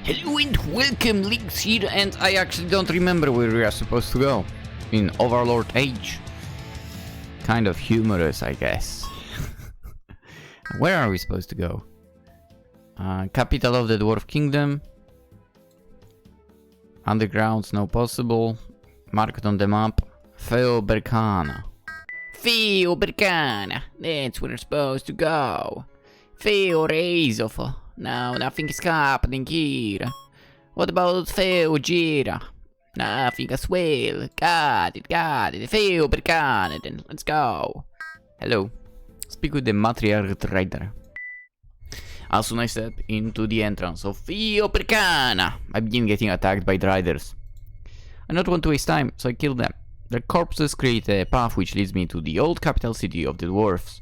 Hello and welcome, Leaks here, and I actually don't remember where we are supposed to go. In Overlord H. Kind of humorous, I guess. Where are we supposed to go? Capital of the Dwarf Kingdom. Undergrounds, no possible. Marked on the map. Feoberkana. Feoberkana! That's where we're supposed to go. Feorazov. No, nothing is happening here. What about Feojira? Nothing as well. Got it. Feoberkana, then let's go. Hello. Speak with the matriarch rider. As soon as I step into the entrance of Feoberkana, I begin getting attacked by the riders. I don't want to waste time, so I kill them. Their corpses create a path which leads me to the old capital city of the dwarfs.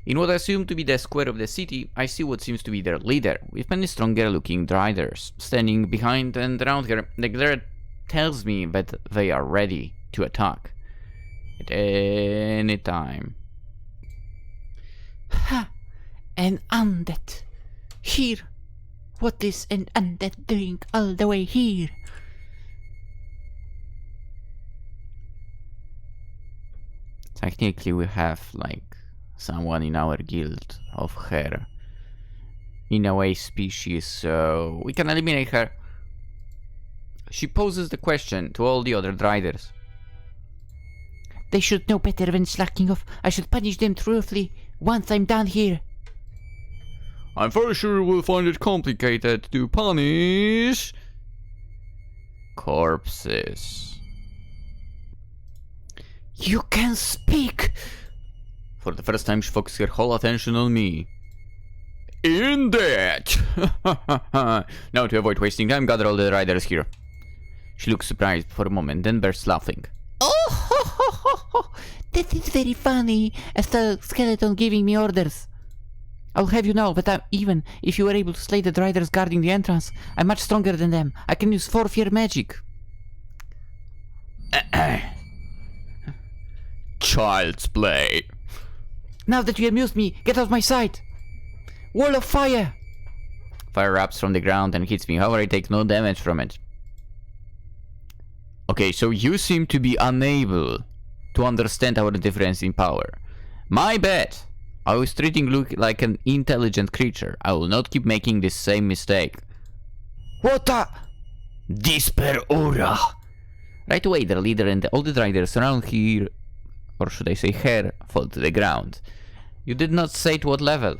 In what I assume to be the square of the city, I see what seems to be their leader, with many stronger looking riders standing behind and around her. The glare tells me that they are ready to attack at any time. Ha! An undead! Here! What is an undead doing all the way here? Technically we have like someone in our guild of her, in a way species, so we can eliminate her. She poses the question to all the other riders. They should know better than slacking off. I should punish them truthfully once I'm done here. I'm very sure you will find it complicated to punish corpses. You can speak! For the first time she focuses her whole attention on me. Indeed! Now to avoid wasting time, gather all the riders here. She looks surprised for a moment, then bursts laughing. Oh, ho, ho, ho, ho. That is very funny. A skeleton giving me orders. I'll have you know that even if you were able to slay the riders guarding the entrance, I'm much stronger than them. I can use 4-fear magic. Child's play. Now that you amused me, get out of my sight! Wall of fire! Fire erupts from the ground and hits me, however I take no damage from it. Okay, so you seem to be unable to understand our difference in power. My bad! I was treating Luke like an intelligent creature. I will not keep making this same mistake. What the? Disper aura! Right away, the leader and all the riders around here, or should I say her, fall to the ground. You did not say to what level.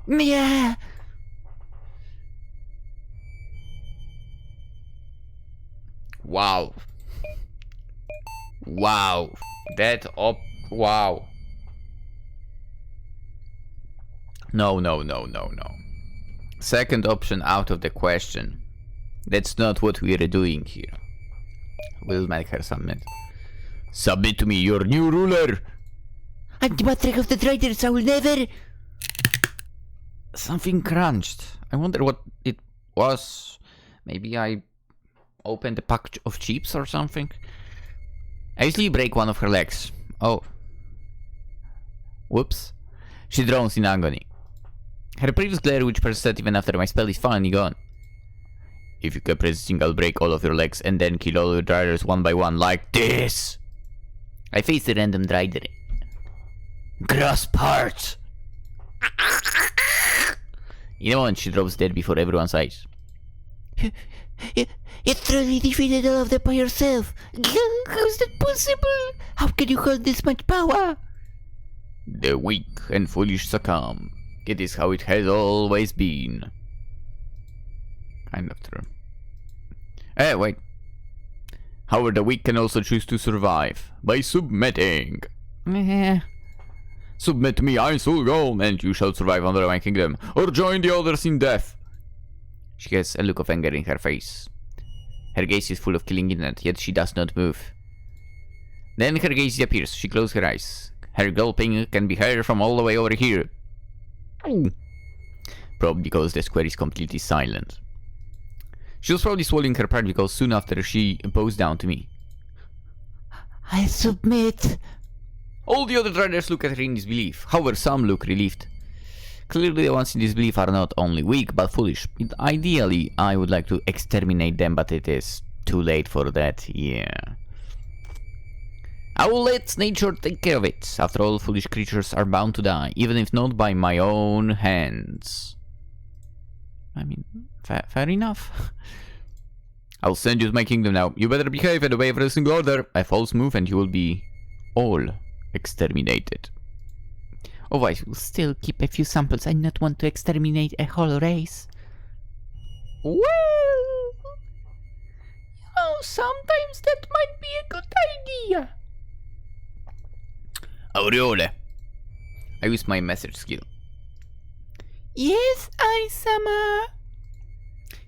Yeah. Wow. Wow. Wow. No. Second option out of the question. That's not what we are doing here. We'll make her submit. Submit to me, your new ruler! I'm the matriarch of the riders, I will never... Something crunched. I wonder what it was. Maybe I opened a package of chips or something? I usually break one of her legs. Oh. Whoops. She drones in agony. Her previous glare, which persisted even after my spell, is finally gone. If you keep resisting, I'll break all of your legs and then kill all your riders one by one like this. I face the random rider. Grasp heart! In a moment, she drops dead before everyone's eyes. You truly defeated all of them by yourself. How's that possible? How can you hold this much power? The weak and foolish succumb. It is how it has always been. Kind of true. Wait. However, the weak can also choose to survive by submitting. Submit to me, I shall go, and you shall survive under my kingdom, or join the others in death. She has a look of anger in her face. Her gaze is full of killing intent, yet she does not move. Then her gaze disappears. She closes her eyes. Her gulping can be heard from all the way over here. Probably because the square is completely silent. She was probably swallowing her pride because soon after she bows down to me. I submit. All the other riders look at her in disbelief, however some look relieved. Clearly the ones in disbelief are not only weak, but foolish. Ideally, I would like to exterminate them, but it is too late for that, yeah. I will let nature take care of it. After all, foolish creatures are bound to die, even if not by my own hands. I mean, fair enough. I'll send you to my kingdom now. You better behave and obey every single order. A false move and you will be all exterminated. Otherwise, we'll still keep a few samples. I not want to exterminate a whole race. Well, sometimes that might be a good idea. Aureole. I use my message skill. Yes, Aisama.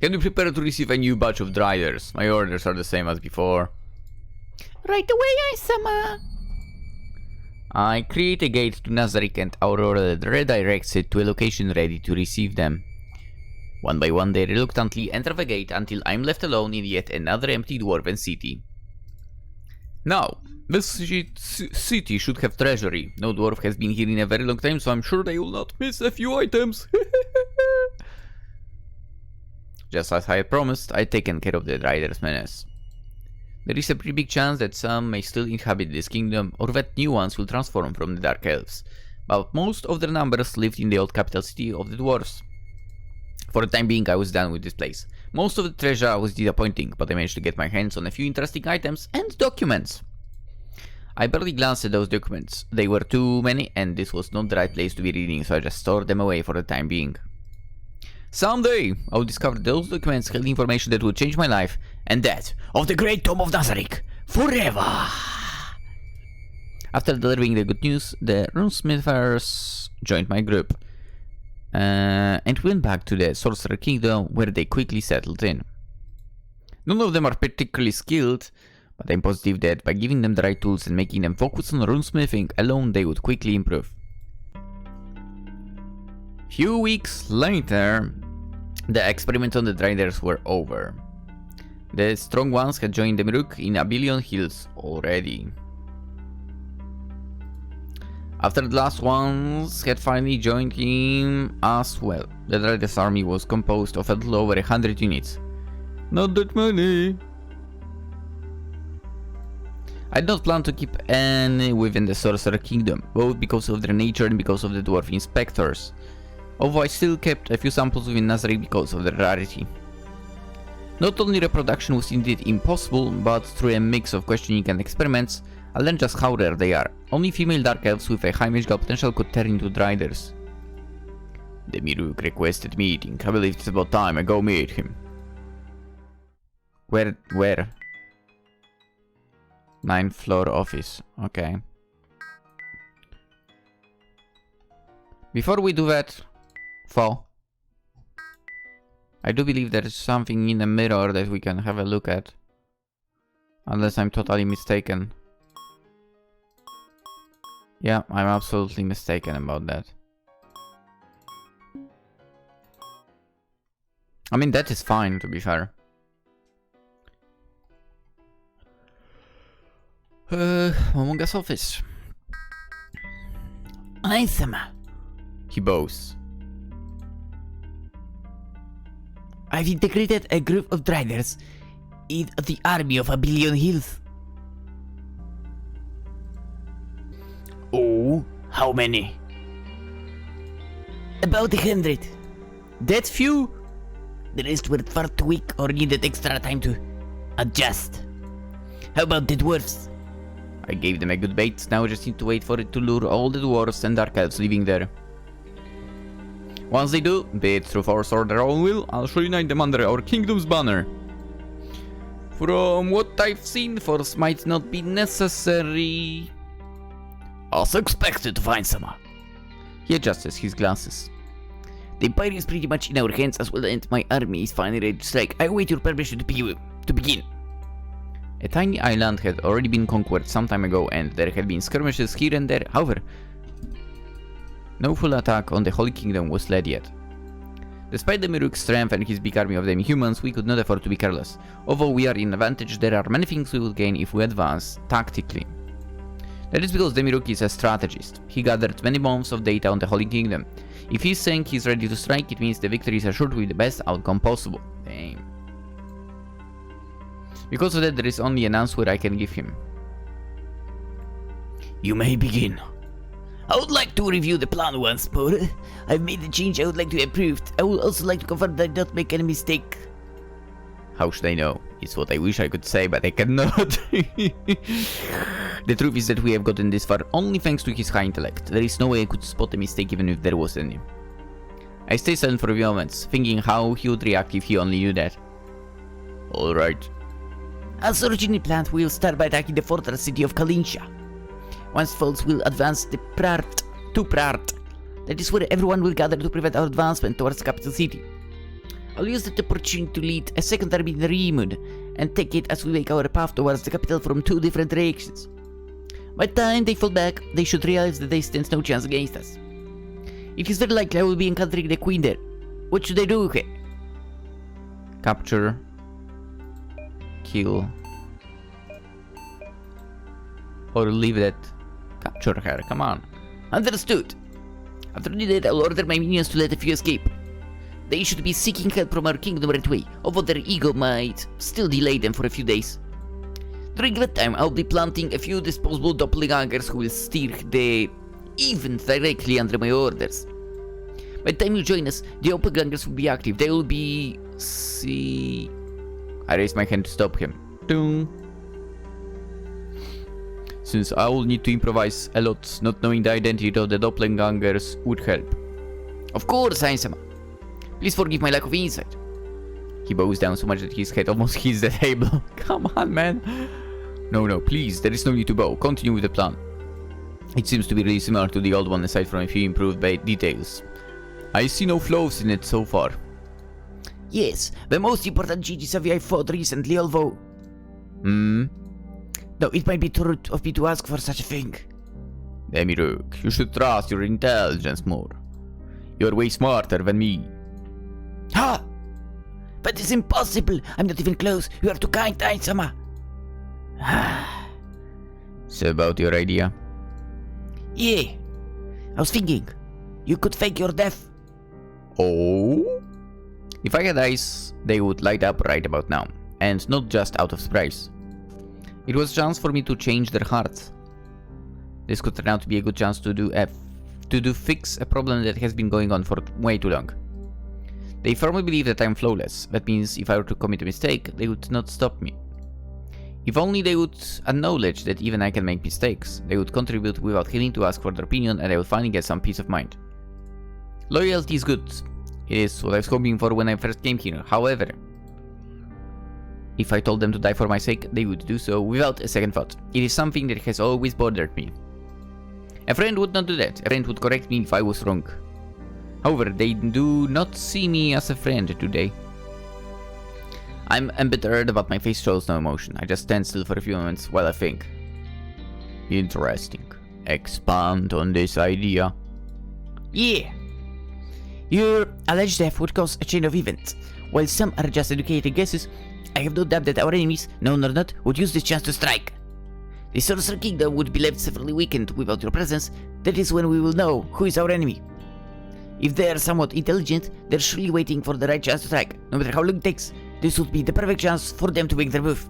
Can you prepare to receive a new batch of driders? My orders are the same as before. Right away, Aisama. I create a gate to Nazarick and Aurora that redirects it to a location ready to receive them. One by one they reluctantly enter the gate until I'm left alone in yet another empty dwarven city. Now, this city should have treasury. No dwarf has been here in a very long time, so I'm sure they will not miss a few items. Just as I had promised, I'd taken care of the Riders' menace. There is a pretty big chance that some may still inhabit this kingdom, or that new ones will transform from the Dark Elves, but most of their numbers lived in the old capital city of the dwarves. For the time being, I was done with this place. Most of the treasure was disappointing, but I managed to get my hands on a few interesting items and documents. I barely glanced at those documents. They were too many, and this was not the right place to be reading, so I just stored them away for the time being. Someday, I'll discover those documents held information that will change my life, and that of the great Tomb of Nazarick, forever! After delivering the good news, the runesmithers joined my group, and went back to the Sorcerer Kingdom, where they quickly settled in. None of them are particularly skilled, but I'm positive that by giving them the right tools and making them focus on runesmithing alone, they would quickly improve. Few weeks later, the experiments on the Driders were over. The strong ones had joined the Miruk in Abelion Hills already. After the last ones had finally joined him as well, the Driders army was composed of a little over 100 units. Not that many. I did not plan to keep any within the Sorcerer Kingdom, both because of their nature and because of the Dwarf Inspectors. Although I still kept a few samples within Nazarick because of their rarity. Not only reproduction was indeed impossible, but through a mix of questioning and experiments, I learned just how rare they are. Only female Dark Elves with a high magical potential could turn into Driders. The Miruk requested meeting. I believe it's about time I go meet him. Where? 9th floor office. Okay. Before we do that, I do believe there is something in the mirror that we can have a look at. Unless I'm totally mistaken. Yeah, I'm absolutely mistaken about that. I mean, that is fine, to be fair. Among Us office. Aisama. He boasts. I've integrated a group of Driders in the army of Abelion Hills. Oh, how many? About 100. That few? The rest were far too weak or needed extra time to adjust. How about the dwarves? I gave them a good bait, now I just need to wait for it to lure all the dwarves and dark elves living there. Once they do, be it through force or their own will, I'll unite them under our kingdom's banner. From what I've seen, force might not be necessary. Also expected to find some. He adjusts his glasses. The empire is pretty much in our hands as well, and my army is finally ready to strike. I await your permission to begin. A tiny island had already been conquered some time ago, and there had been skirmishes here and there. However, no full attack on the Holy Kingdom was led yet. Despite the Miruk's strength and his big army of demi-humans, we could not afford to be careless. Although we are in advantage, there are many things we will gain if we advance tactically. That is because the Miruk is a strategist. He gathered many months of data on the Holy Kingdom. If he's saying he's ready to strike, it means the victory is assured with the best outcome possible. Damn. Because of that, there is only an answer I can give him. You may begin. I would like to review the plan once more. I've made the change I would like to approve. I would also like to confirm that I don't make any mistake. How should I know? It's what I wish I could say, but I cannot. The truth is that we have gotten this far only thanks to his high intellect. There is no way I could spot a mistake even if there was any. I stay silent for a few moments, thinking how he would react if he only knew that. Alright. As originally planned, we will start by attacking the fortress city of Kalinsha. Once falls, we'll advance to Prart. That is where everyone will gather to prevent our advancement towards the capital city. I'll use that opportunity to lead a second army in Rimud and take it as we make our path towards the capital from 2 different directions. By the time they fall back, they should realize that they stand no chance against us. It is very likely I will be encountering the queen there. What should I do with it? Capture. Kill. Or leave that. Capture her, come on. Understood. After doing that, I'll order my minions to let a few escape. They should be seeking help from our kingdom right away, although their ego might still delay them for a few days. During that time, I'll be planting a few disposable doppelgangers who will steer the event directly under my orders. By the time you join us, the doppelgangers will be active. They will be... I raise my hand to stop him. Doom. Since I will need to improvise a lot, not knowing the identity of the doppelgangers would help. Of course, Ainsama. Please forgive my lack of insight. He bows down so much that his head almost hits the table. Come on, man. No, please, there is no need to bow. Continue with the plan. It seems to be really similar to the old one aside from a few improved details. I see no flaws in it so far. Yes, the most important changes have I fought recently, although... Though it might be too rude of me to ask for such a thing. Demiruk, you should trust your intelligence more. You're way smarter than me. Ha! But it's impossible! I'm not even close. You are too kind, Ainsama. So about your idea? Yeah. I was thinking, you could fake your death. Oh? If I had eyes, they would light up right about now. And not just out of surprise. It was a chance for me to change their hearts. This could turn out to be a good chance to fix a problem that has been going on for way too long. They firmly believe that I'm flawless. That means if I were to commit a mistake, they would not stop me. If only they would acknowledge that even I can make mistakes, they would contribute without having to ask for their opinion, and I would finally get some peace of mind. Loyalty is good. It is what I was hoping for when I first came here. However, if I told them to die for my sake, they would do so without a second thought. It is something that has always bothered me. A friend would not do that. A friend would correct me if I was wrong. However, they do not see me as a friend today. I'm embittered, but my face shows no emotion. I just stand still for a few moments while I think. Interesting. Expand on this idea. Yeah. Your alleged death would cause a chain of events. While some are just educated guesses, I have no doubt that our enemies, known or not, would use this chance to strike. The Sorcerer Kingdom would be left severely weakened without your presence. That is when we will know who is our enemy. If they are somewhat intelligent, they're surely waiting for the right chance to strike. No matter how long it takes, this would be the perfect chance for them to make their move.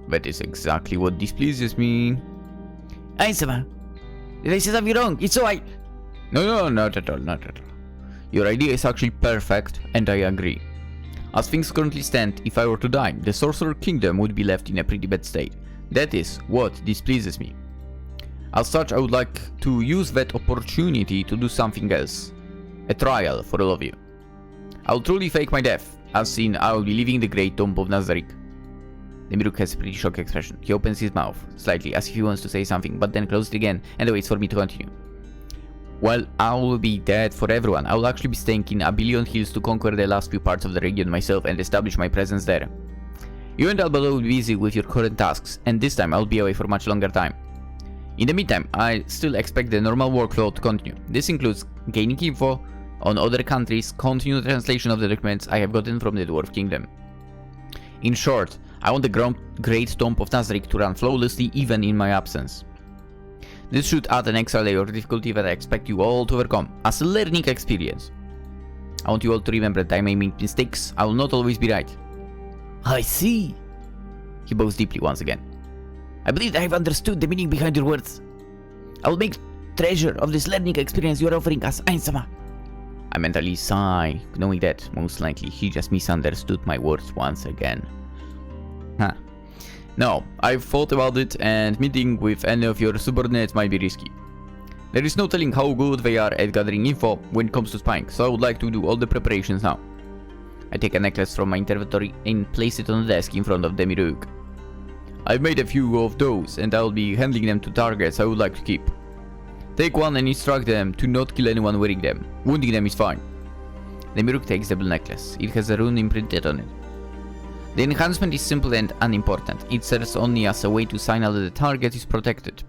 That is exactly what displeases me. Ainsama, did I say something wrong? It's so I... No, not at all. Your idea is actually perfect, and I agree. As things currently stand, if I were to die, the Sorcerer Kingdom would be left in a pretty bad state. That is what displeases me. As such, I would like to use that opportunity to do something else. A trial for all of you. I'll truly fake my death, as in I will be leaving the great tomb of Nazarick. Demiruk has a pretty shocked expression. He opens his mouth, slightly, as if he wants to say something, but then closes it again and waits for me to continue. Well, I will be dead for everyone. I will actually be staying in Abilion Hills to conquer the last few parts of the region myself and establish my presence there. You and Albalo will be busy with your current tasks, and this time I will be away for much longer time. In the meantime, I still expect the normal workflow to continue. This includes gaining info on other countries, continue the translation of the documents I have gotten from the Dwarf Kingdom. In short, I want the great tomb of Nazarick to run flawlessly even in my absence. This should add an extra layer of difficulty that I expect you all to overcome as a learning experience. I want you all to remember that I may make mistakes. I will not always be right. I see. He bows deeply once again. I believe I have understood the meaning behind your words. I will make treasure of this learning experience you are offering us, Ainsama. I mentally sigh, knowing that most likely he just misunderstood my words once again. Huh. No, I've thought about it, and meeting with any of your subordinates might be risky. There is no telling how good they are at gathering info when it comes to spying, so I would like to do all the preparations now. I take a necklace from my inventory and place it on the desk in front of Demirug. I've made a few of those, and I'll be handing them to targets I would like to keep. Take one and instruct them to not kill anyone wearing them. Wounding them is fine. Demirug takes the blue necklace. It has a rune imprinted on it. The enhancement is simple and unimportant. It serves only as a way to signal that the target is protected.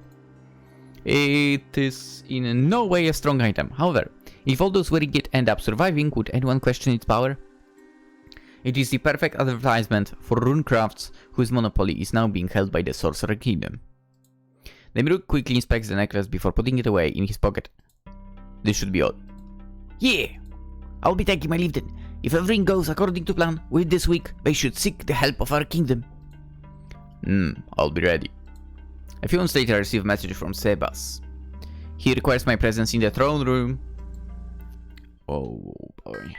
It is in no way a strong item. However, if all those wearing it end up surviving, would anyone question its power? It is the perfect advertisement for runecrafts whose monopoly is now being held by the Sorcerer Kingdom. Demirug quickly inspects the necklace before putting it away in his pocket. This should be all. Yeah, I'll be taking my leave then. If everything goes according to plan, with this week, they should seek the help of our kingdom. I'll be ready. A few months later I receive a message from Sebas. He requires my presence in the throne room. Oh boy.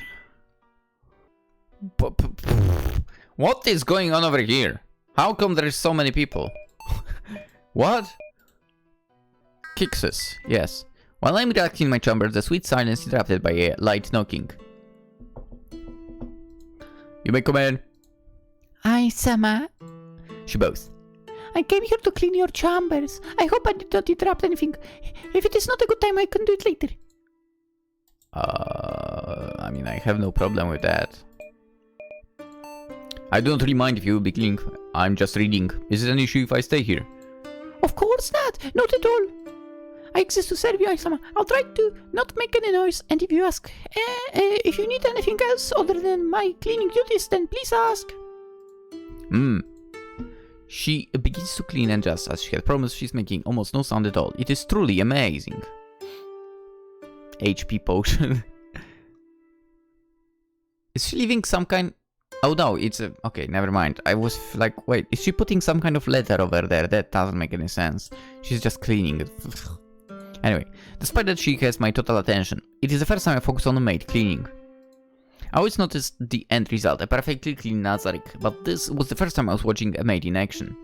What is going on over here? How come there is so many people? What? Cixous, yes. While I'm relaxing in my chamber, the sweet silence is interrupted by a light knocking. You may come in. Ainsama. She bows. I came here to clean your chambers. I hope I did not interrupt anything. If it is not a good time, I can do it later. I mean, I have no problem with that. I don't really mind if you will be cleaning. I'm just reading. Is it an issue if I stay here? Of course not. Not at all. I exist to serve you, Ainsama. I'll try to not make any noise. And if you ask, if you need anything else other than my cleaning duties, then please ask. She begins to clean, and just as she had promised, she's making almost no sound at all. It is truly amazing. HP potion. Is she leaving some kind... Oh no, it's a... Okay, never mind. I was like, wait, is she putting some kind of letter over there? That doesn't make any sense. She's just cleaning it. Anyway, despite that she has my total attention, it is the first time I focus on the maid cleaning. I always noticed the end result, a perfectly clean Nazarick, but this was the first time I was watching a maid in action.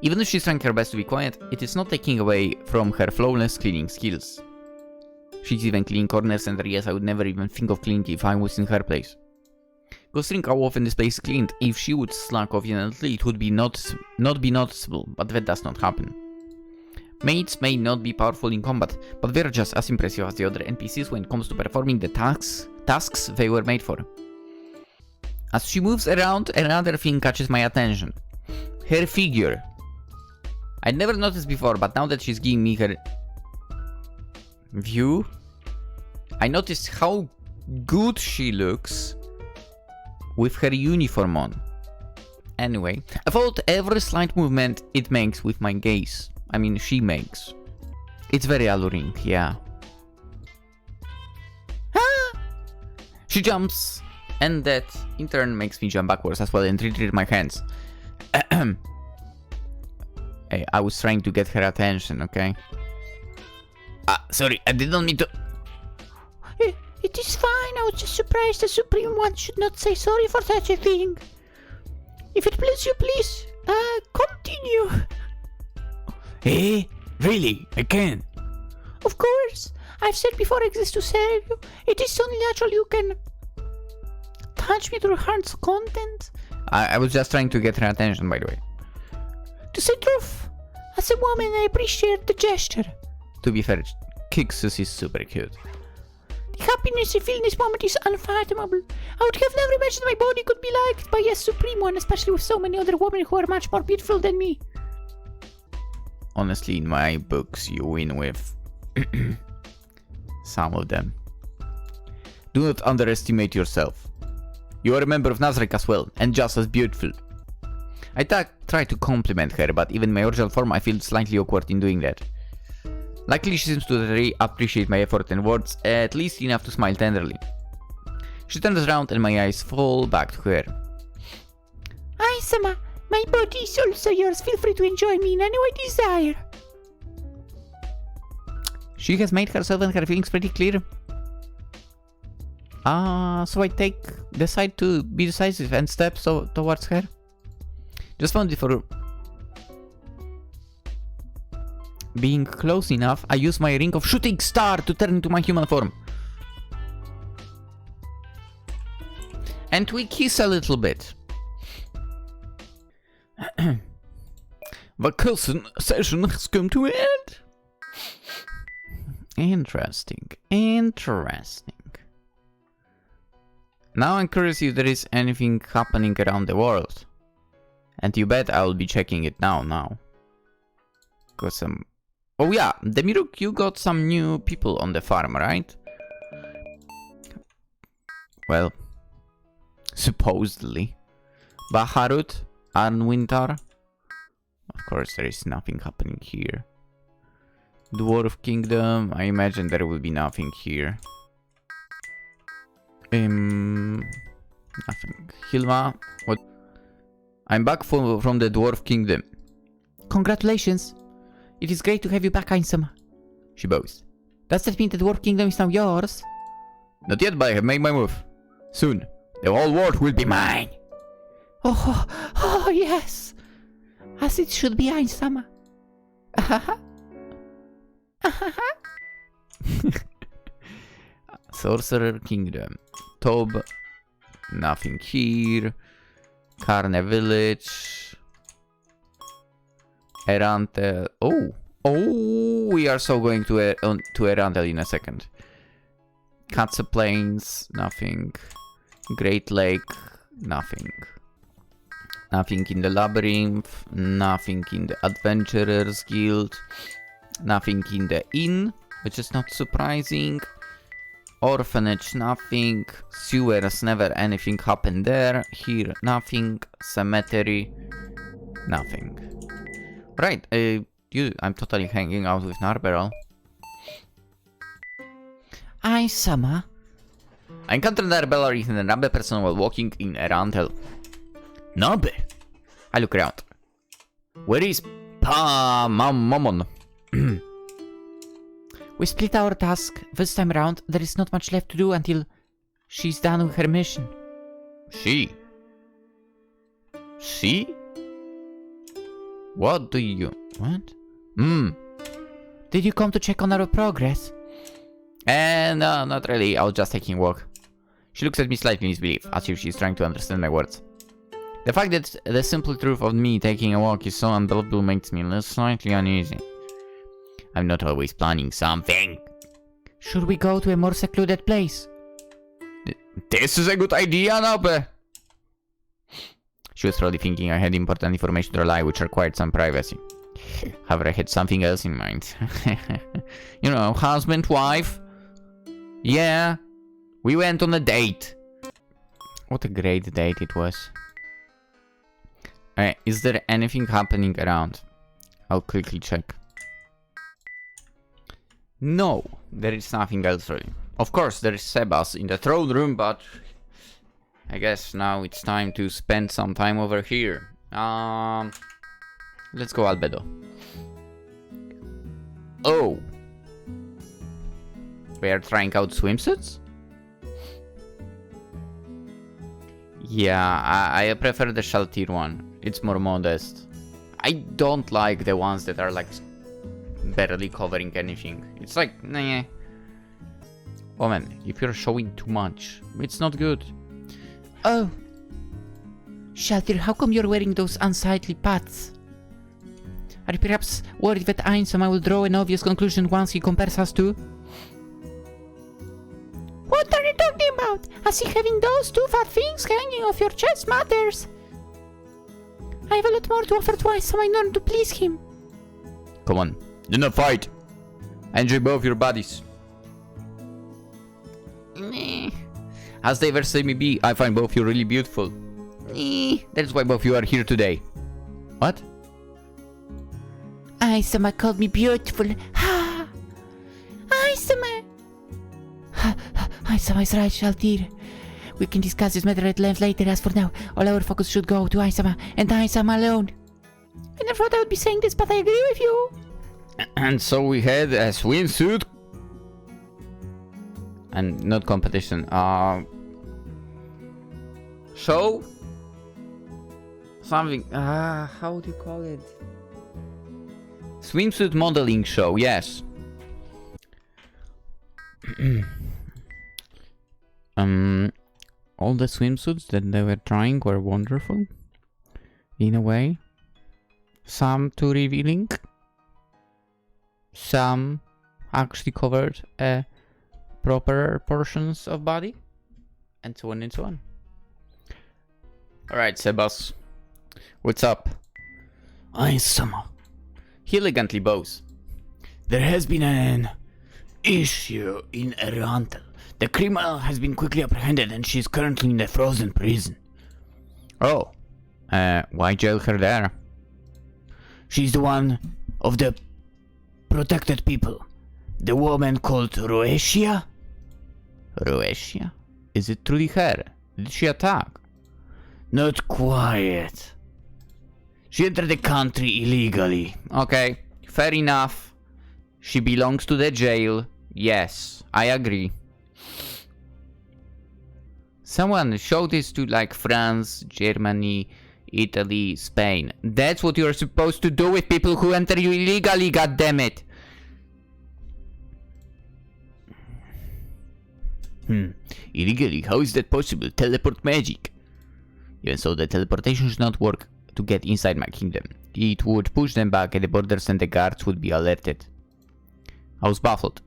Even if she's trying her best to be quiet, it is not taking away from her flawless cleaning skills. She's even cleaning corners and areas I would never even think of cleaning if I was in her place. Considering how often this place is cleaned, if she would slack off violently, it would be not be noticeable, but that does not happen. Maids may not be powerful in combat, but they're just as impressive as the other NPCs when it comes to performing the tasks they were made for. As she moves around, another thing catches my attention. Her figure. I'd never noticed before, but now that she's giving me her view, I noticed how good she looks with her uniform on. Anyway, I followed every slight movement it makes with my gaze. I mean, she makes. It's very alluring, yeah. Ah! She jumps, and that in turn makes me jump backwards as well and retrieve my hands. Hey, I was trying to get her attention, okay? Sorry, I didn't mean to... It is fine. I was just surprised the Supreme One should not say sorry for such a thing. If it pleases you, please, continue. Eh? Really? I can. Of course. I've said before I exist to serve you. It is only natural you can touch me to your heart's content. I was just trying to get her attention, by the way. To say truth, as a woman, I appreciate the gesture. To be fair, Cixous is super cute. The happiness you feel in this moment is unfathomable. I would have never imagined my body could be liked by a Supreme One, especially with so many other women who are much more beautiful than me. Honestly, in my books, you win with some of them. Do not underestimate yourself. You are a member of Nazarick as well, and just as beautiful. I try to compliment her, but even in my original form I feel slightly awkward in doing that. Luckily, she seems to really appreciate my effort and words, at least enough to smile tenderly. She turns around and my eyes fall back to her. Aisama, my body is also yours. Feel free to enjoy me in any way you desire. She has made herself and her feelings pretty clear. So I decide to be decisive and step towards her. Just found before being close enough, I use my ring of shooting star to turn into my human form. And we kiss a little bit. The kissing session has come to an end. Interesting. Now I'm curious if there is anything happening around the world. And you bet I'll be checking it now. Cause oh yeah, Demiruk, you got some new people on the farm, right? Well, supposedly. Baharut and Winter. Of course, there is nothing happening here. Dwarf Kingdom, I imagine there will be nothing here. Nothing. Hilma, what? I'm back from the Dwarf Kingdom. Congratulations. It is great to have you back, Ainsama. She bows. Does that mean the Dwarf Kingdom is now yours? Not yet, but I have made my move. Soon, the whole world will be mine. Oh, yes. As it should be, Ainsama. Sorcerer Kingdom. Tob. Nothing here. Carne Village. Erantel. Oh, we are so going to Erantel in a second. Katsa Plains. Nothing. Great Lake. Nothing. Nothing in the Labyrinth. Nothing in the Adventurers Guild. Nothing in the inn, which is not surprising. Orphanage, nothing. Sewers, never anything happened there. Here, nothing. Cemetery, nothing. Right, I'm totally hanging out with Narberal. Ainsama. I encountered Narberal with a Nabe person while walking in Erantel. Nabe? I look around. Where is Momon? We split our task. This time around, there is not much left to do until she's done with her mission. She? What do you... What? Did you come to check on our progress? No, not really. I was just taking a walk. She looks at me slightly in disbelief, as if she's trying to understand my words. The fact that the simple truth of me taking a walk is so unbelievable makes me slightly uneasy. I'm not always planning something. Should we go to a more secluded place? This is a good idea, Nabe. She was probably thinking I had important information to relay which required some privacy. However, I had something else in mind. You know, husband, wife. Yeah, we went on a date. What a great date it was. Alright, is there anything happening around? I'll quickly check. No, there is nothing else really. Of course, there is Sebas in the throne room, but I guess now it's time to spend some time over here. Let's go Albedo. Oh. We are trying out swimsuits? Yeah, I prefer the Shaltir one. It's more modest. I don't like the ones that are like barely covering anything. It's like, nah. Oh man, if you're showing too much, it's not good. Oh. Shaltir, how come you're wearing those unsightly pads? Are you perhaps worried that Ainsama will draw an obvious conclusion once he compares us to? What are you talking about? As if having those two fat things hanging off your chest matters. I have a lot more to offer to Ainsama in order to please him. Come on, do not fight. I enjoy both your bodies. As they ever say me be, I find both you really beautiful. That's why both you are here today. What? Ainsama called me beautiful. Aisama is right, Shaltir. We can discuss this matter at length later. As for now, all our focus should go to Aisama and Aisama alone. I never thought I would be saying this, but I agree with you. And so we had a swimsuit. And not competition. Show? Something. How do you call it? Swimsuit modeling show, yes. All the swimsuits that they were trying were wonderful. In a way. Some too revealing. Some actually covered proper portions of body. And so on and so on. Alright, Sebas. What's up? Aisama. He elegantly bows. There has been an issue in Arantel. The criminal has been quickly apprehended and she is currently in the frozen prison. Oh. Why jail her there? She's the one of the protected people. The woman called Roesia? Roesia? Is it truly her? Did she attack? Not quite. She entered the country illegally. Okay, fair enough. She belongs to the jail. Yes, I agree. Someone show this to like France, Germany, Italy, Spain. That's what you're supposed to do with people who enter you illegally, goddammit! Illegally? How is that possible? Teleport magic. Even so, the teleportation should not work to get inside my kingdom. It would push them back at the borders and the guards would be alerted. I was baffled.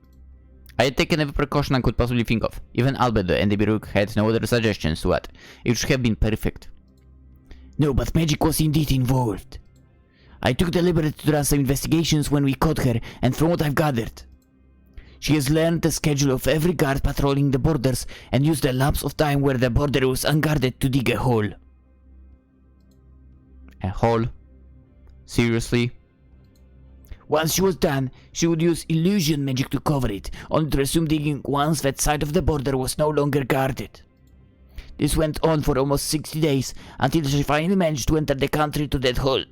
I had taken every precaution I could possibly think of. Even Albedo and the Biruk had no other suggestions to add. It should have been perfect. No, but magic was indeed involved. I took the liberty to run some investigations when we caught her, and from what I've gathered, she has learned the schedule of every guard patrolling the borders and used the lapse of time where the border was unguarded to dig a hole. A hole? Seriously? Once she was done, she would use illusion magic to cover it, only to resume digging once that side of the border was no longer guarded. This went on for almost 60 days, until she finally managed to enter the country to that hole.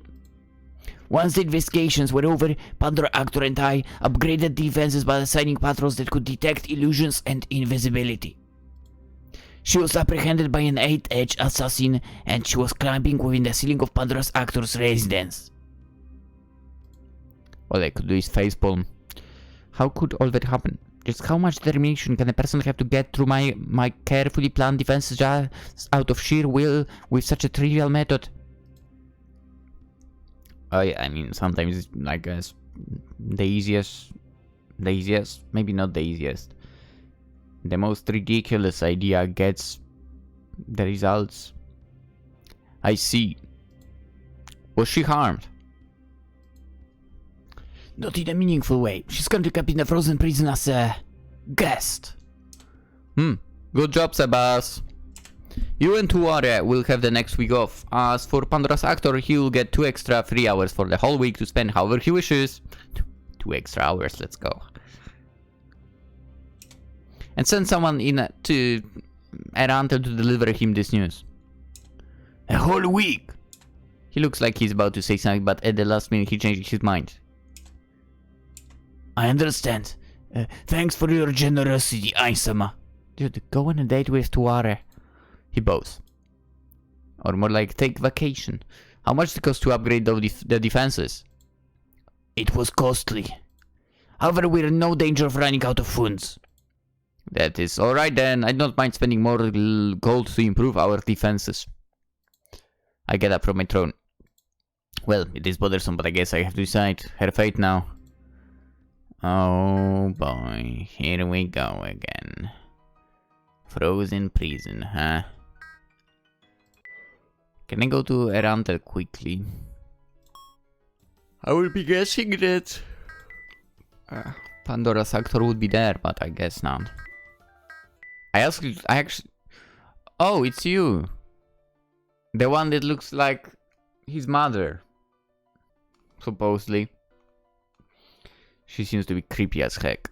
Once the investigations were over, Pandora Actor and I upgraded defenses by assigning patrols that could detect illusions and invisibility. She was apprehended by an 8th Edge assassin, and she was climbing within the ceiling of Pandora's Actor's residence. All I could do is facepalm. How could all that happen? Just how much determination can a person have to get through my carefully planned defenses just out of sheer will with such a trivial method? I mean, sometimes I guess the easiest, maybe not the easiest. The most ridiculous idea gets the results. I see. Was she harmed? Not in a meaningful way. She's currently kept in the frozen prison as a guest. Good job, Sebas. You and Tuare will have the next week off. As for Pandora's Actor, he will get 2 extra free hours for the whole week to spend however he wishes. 2 extra hours, let's go. And send someone in to Arantel to deliver him this news. A whole week? He looks like he's about to say something, but at the last minute he changed his mind. I understand. Thanks for your generosity, Aisama. Dude, go on a date with Tuare. He bows. Or more like, take vacation. How much did it cost to upgrade the defenses? It was costly. However, we're in no danger of running out of funds. That is alright then. I don't mind spending more gold to improve our defenses. I get up from my throne. Well, it is bothersome, but I guess I have to decide her fate now. Oh boy, here we go again. Frozen prison, huh? Can I go to Arantel quickly? I will be guessing that Pandora's Actor would be there, but I guess not. I actually... Oh, it's you! The one that looks like his mother. Supposedly. She seems to be creepy as heck.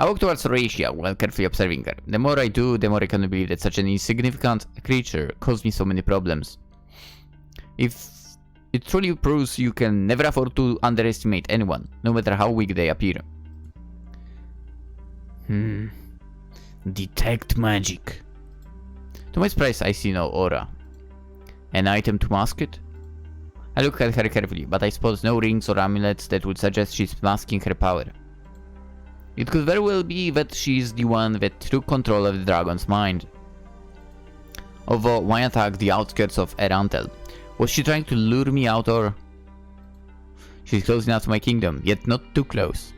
I walk towards Horatia while carefully observing her. The more I do, the more I cannot believe that such an insignificant creature caused me so many problems. If it truly proves you can never afford to underestimate anyone, no matter how weak they appear. Detect magic. To my surprise, I see no aura. An item to mask it? I look at her carefully, but I suppose no rings or amulets that would suggest she's masking her power. It could very well be that she's the one that took control of the dragon's mind. Although, why attack the outskirts of Erantel? Was she trying to lure me out, or... She's close enough to my kingdom, yet not too close.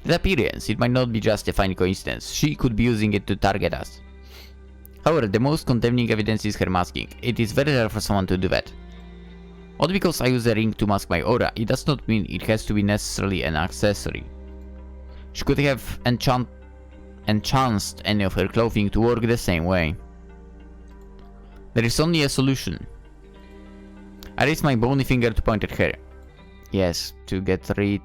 The appearance, it might not be just a fine coincidence. She could be using it to target us. However, the most condemning evidence is her masking. It is very rare for someone to do that. Only because I use a ring to mask my aura, it does not mean it has to be necessarily an accessory. She could have enhanced any of her clothing to work the same way. There is only a solution. I raise my bony finger to point at her. Yes, to get rid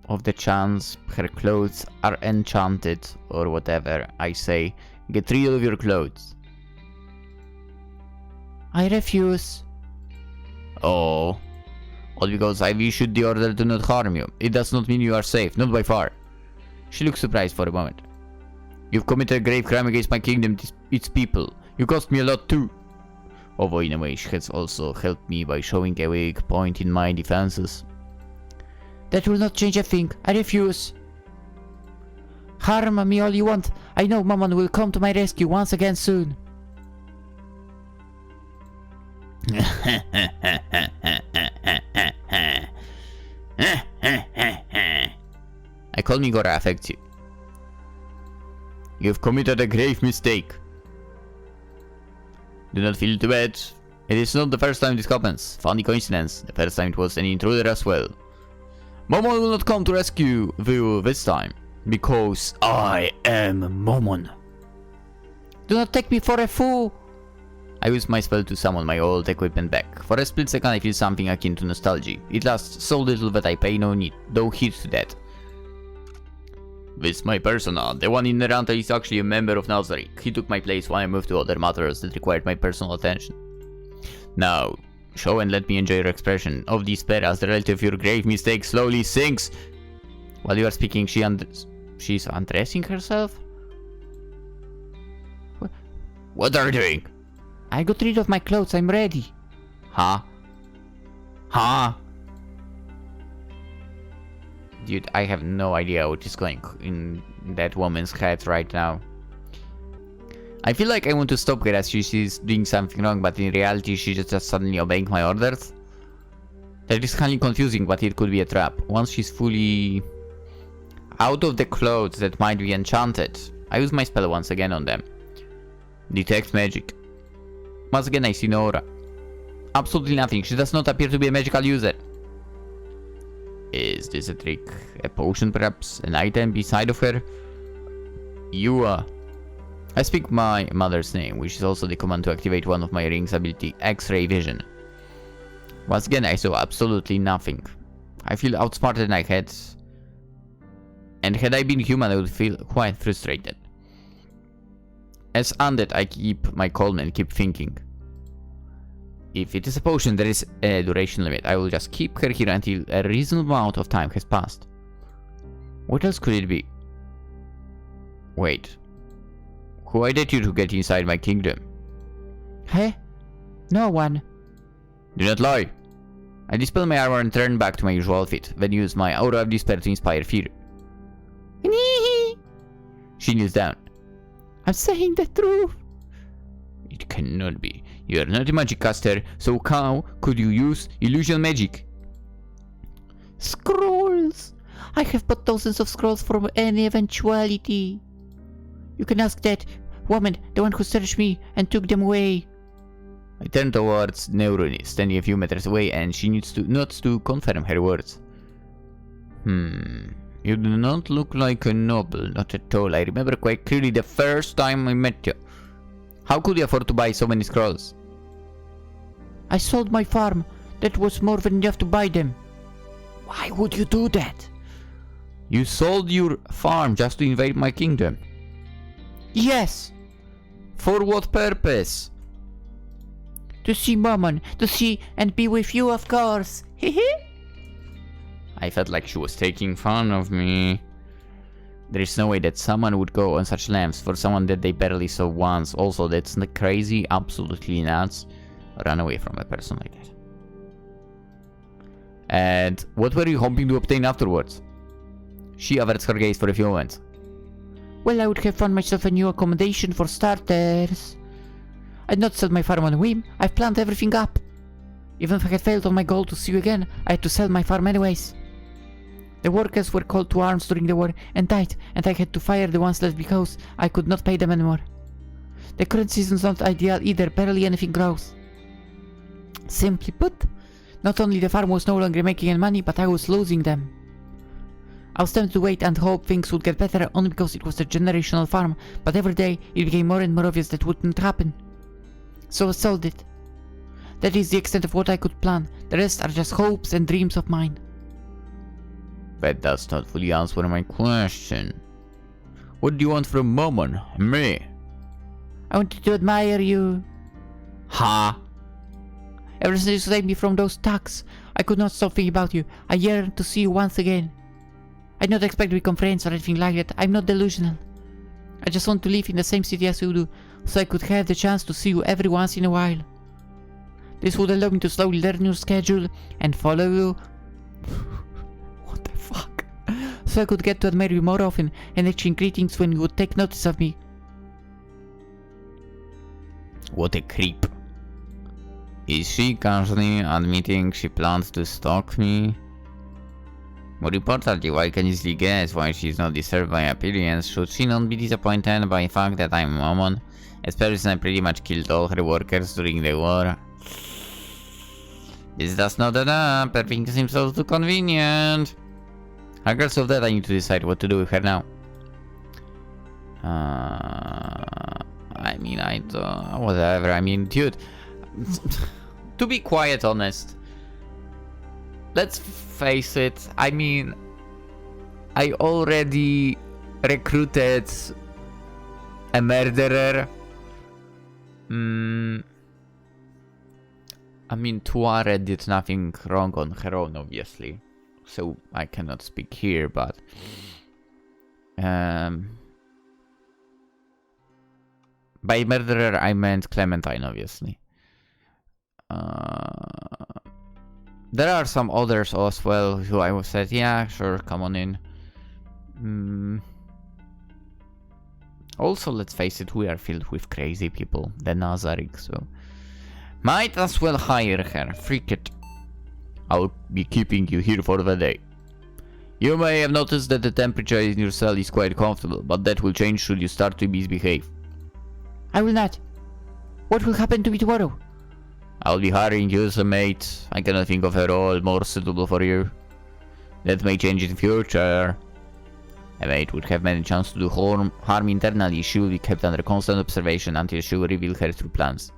of the chance her clothes are enchanted, or whatever I say. Get rid of your clothes. I refuse. Oh. All because I've issued the order to not harm you. It does not mean you are safe, not by far. She looks surprised for a moment. You've committed a grave crime against my kingdom, its people. You cost me a lot too. Although in a way she has also helped me by showing a weak point in my defenses. That will not change a thing. I refuse. Harm me all you want. I know Mammon will come to my rescue once again soon. I call Migora affects you. You've committed a grave mistake. Do not feel too bad. It is not the first time this happens. Funny coincidence. The first time it was an intruder as well. Momon will not come to rescue you this time. Because I am Momon. Do not take me for a fool. I use my spell to summon my old equipment back. For a split second I feel something akin to nostalgia. It lasts so little that I pay no heed to that. This my persona. The one in Neranta is actually a member of Nazarick. He took my place while I moved to other matters that required my personal attention. Now, show and let me enjoy your expression of despair as the relative of your grave mistake slowly sinks. While you are speaking, she's undressing herself? What are you doing? I got rid of my clothes, I'm ready. Huh? Huh? Dude, I have no idea what is going in that woman's head right now. I feel like I want to stop her as she's doing something wrong, but in reality she's just suddenly obeying my orders. That is kind of confusing, but it could be a trap. Once she's fully out of the clothes that might be enchanted, I use my spell once again on them. Detect magic. Once again I see no aura. Absolutely nothing. She does not appear to be a magical user. Is this a trick? A potion perhaps? An item beside of her? You I speak my mother's name, which is also the command to activate one of my ring's ability, X-ray vision. Once again I saw absolutely nothing. I feel outsmarted than I had. And had I been human I would feel quite frustrated. As undead I keep my calm and keep thinking. If it is a potion, there is a duration limit. I will just keep her here until a reasonable amount of time has passed. What else could it be? Wait. Who aided you to get inside my kingdom? Huh? No one. Do not lie. I dispel my armor and turn back to my usual outfit, then use my aura of despair to inspire fear. She kneels down. I'm saying the truth. It cannot be. You are not a magic caster, so how could you use illusion magic? Scrolls! I have bought thousands of scrolls for any eventuality. You can ask that woman, the one who searched me and took them away. I turn towards Neuroni, standing a few meters away, and she nods to confirm her words. You do not look like a noble, not at all. I remember quite clearly the first time I met you. How could you afford to buy so many scrolls? I sold my farm. That was more than enough to buy them. Why would you do that? You sold your farm just to invade my kingdom. Yes! For what purpose? To see Mammon, to see and be with you, of course. Hehe. I felt like she was taking fun of me. There is no way that someone would go on such lengths for someone that they barely saw once. Also, that's crazy, absolutely nuts. Run away from a person like that. And what were you hoping to obtain afterwards? She averts her gaze for a few moments. Well, I would have found myself a new accommodation for starters. I'd not sell my farm on a whim. I've planned everything up. Even if I had failed on my goal to see you again, I had to sell my farm anyways. The workers were called to arms during the war and died, and I had to fire the ones left because I could not pay them anymore. The current season's not ideal either, barely anything grows. Simply put, not only the farm was no longer making any money, but I was losing them. I was tempted to wait and hope things would get better only because it was a generational farm, but every day it became more and more obvious that wouldn't happen. So I sold it. That is the extent of what I could plan. The rest are just hopes and dreams of mine. That does not fully answer my question. What do you want from Mammon? Me? I wanted to admire you. Ha! Ever since you saved me from those thugs, I could not stop thinking about you. I yearned to see you once again. I did not expect to become friends or anything like that. I'm not delusional. I just want to live in the same city as you do, so I could have the chance to see you every once in a while. This would allow me to slowly learn your schedule and follow you. What the fuck? So I could get to admire you more often and exchange greetings when you would take notice of me. What a creep. Is she casually admitting she plans to stalk me? More importantly, I can easily guess why she's not disturbed by appearance. Should she not be disappointed by the fact that I'm Mammon? Especially since I pretty much killed all her workers during the war. This does not add up. Everything seems so too convenient. Regardless of that, I need to decide what to do with her now. I mean, whatever. I mean, dude, to be quite honest, let's face it. I mean, I already recruited a murderer. I mean, Tuare did nothing wrong on her own, obviously, so I cannot speak here, but by murderer I meant Clementine, obviously. There are some others as well who I said, yeah, sure, come on in. Also, let's face it, we are filled with crazy people, the Nazaric, so might as well hire her. Freak it. I'll be keeping you here for the day. You may have noticed that the temperature in your cell is quite comfortable, but that will change should you start to misbehave. I will not. What will happen to me tomorrow? I'll be hiring you as a mate. I cannot think of a role more suitable for you. That may change in future. A mate would have many chances to do harm internally. She will be kept under constant observation until she will reveal her true plans.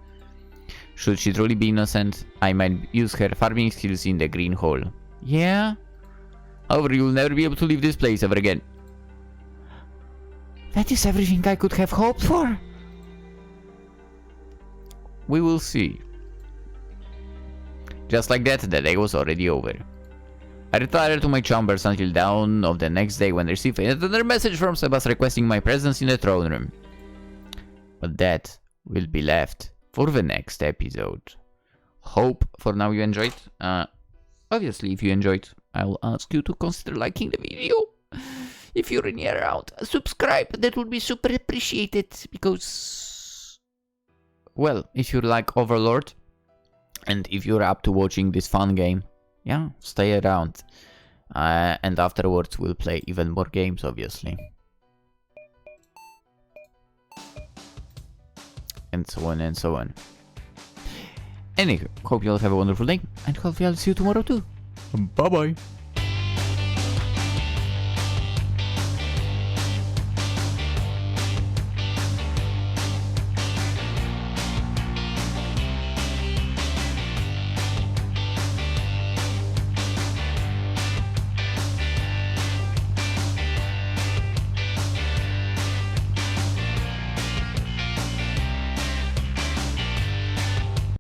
Should she truly be innocent, I might use her farming skills in the green hole. Yeah? However, you'll never be able to leave this place ever again. That is everything I could have hoped for. We will see. Just like that, the day was already over. I retired to my chambers until dawn of the next day when I received another message from Sebas requesting my presence in the throne room. But that will be left for the next episode. Hope for now you enjoyed. Obviously, if you enjoyed, I will ask you to consider liking the video. If you're in here around, subscribe. That would be super appreciated because, well, if you like Overlord and if you're up to watching this fun game, yeah, stay around. And afterwards we'll play even more games, obviously. And so on and so on. Anywho, hope you all have a wonderful day, and hopefully I'll see you tomorrow too. Bye bye.